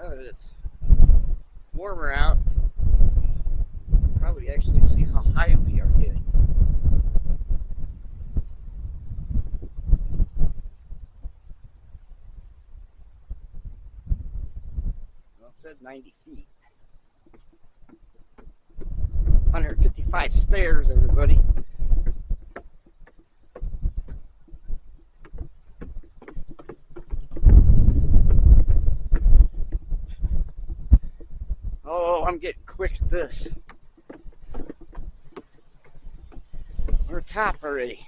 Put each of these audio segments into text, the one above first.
Now that it's warmer out, probably actually see how high we are getting. Well, it said 90 feet. 155 stairs, everybody. Oh, I'm getting quick at this. We're top already.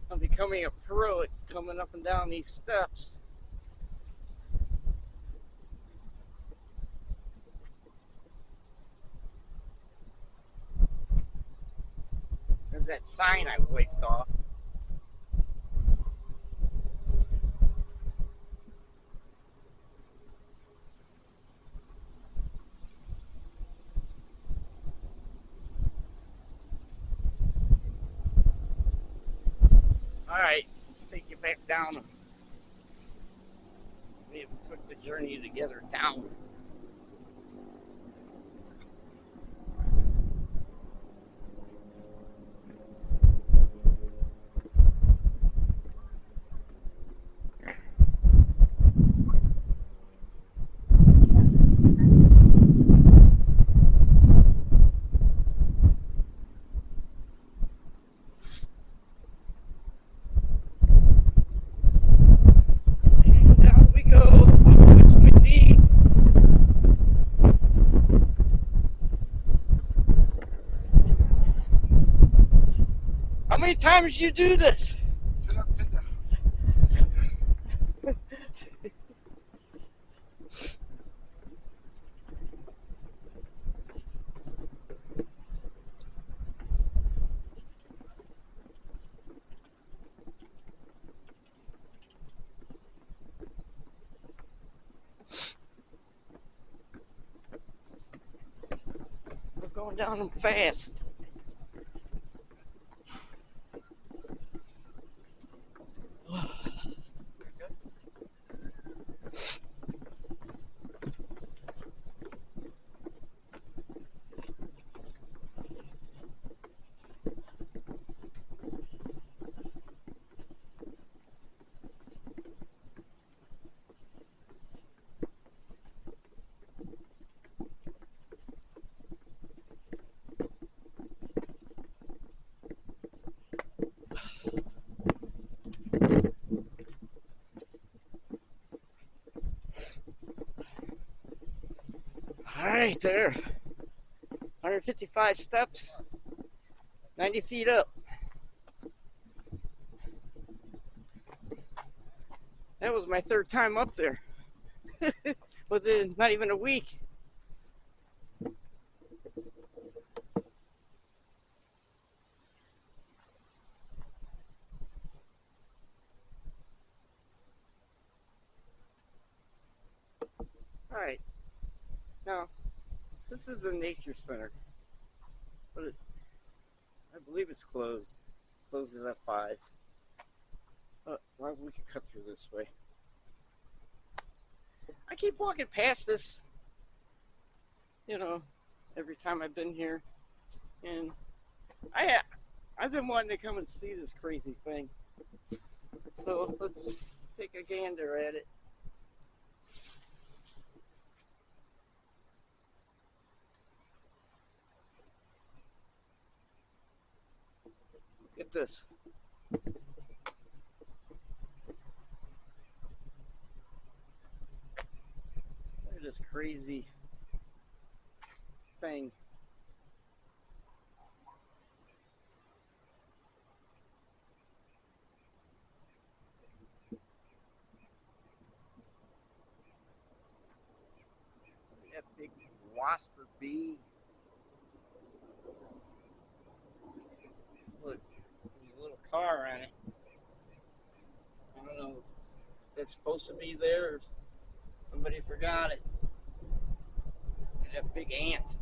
I'm becoming a pro at coming up and down these steps. There's that sign I wiped off. Alright, let's take you back down. We took the journey together down. How many times you do this? 10 up, 10 down. We're going down them fast. Alright, there. 155 steps, 90 feet up. That was my third time up there. Within not even a week. Alright, now this is the nature center, but I believe it's closed. It closes at 5. Well, we can cut through this way. I keep walking past this, every time I've been here, and I've been wanting to come and see this crazy thing. So let's take a gander at it. Look at this. Look at this crazy thing. wasp or bee. Look, there's a little car on it. I don't know if it's supposed to be there or somebody forgot it. And that big ant.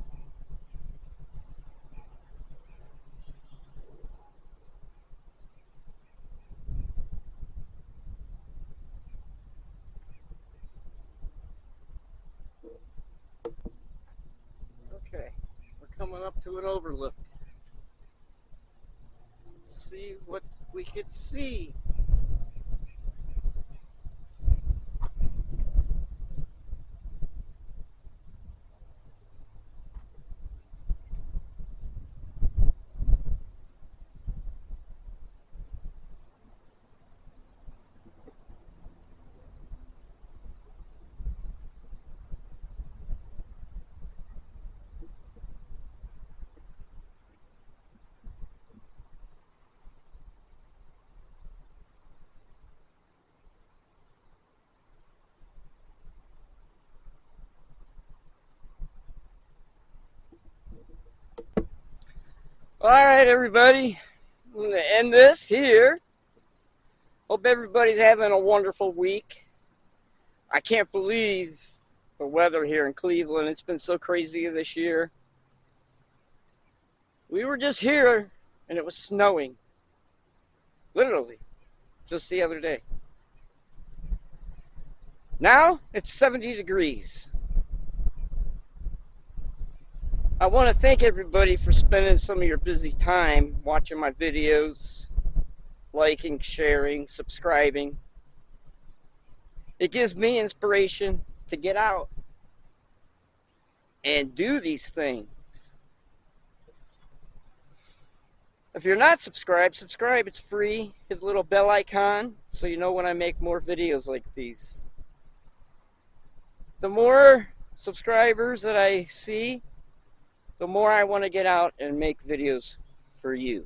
Okay, we're coming up to an overlook. Let's see what we could see. All right, everybody. I'm going to end this here. Hope everybody's having a wonderful week. I can't believe the weather here in Cleveland. It's been so crazy this year. We were just here and it was snowing. Literally, just the other day. Now it's 70 degrees. I want to thank everybody for spending some of your busy time watching my videos, liking, sharing, subscribing. It gives me inspiration to get out and do these things. If you're not subscribed, subscribe. It's free. Hit the little bell icon so you know when I make more videos like these. The more subscribers that I see, the more I want to get out and make videos for you.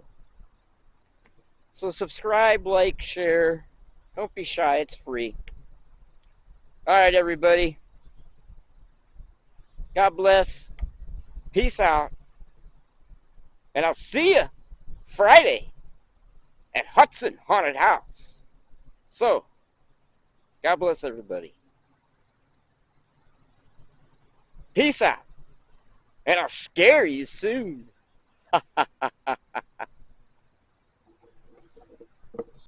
So subscribe, like, share. Don't be shy. It's free. All right, everybody. God bless. Peace out. And I'll see you Friday at Hudson Haunted House. So, God bless everybody. Peace out. And I'll scare you soon.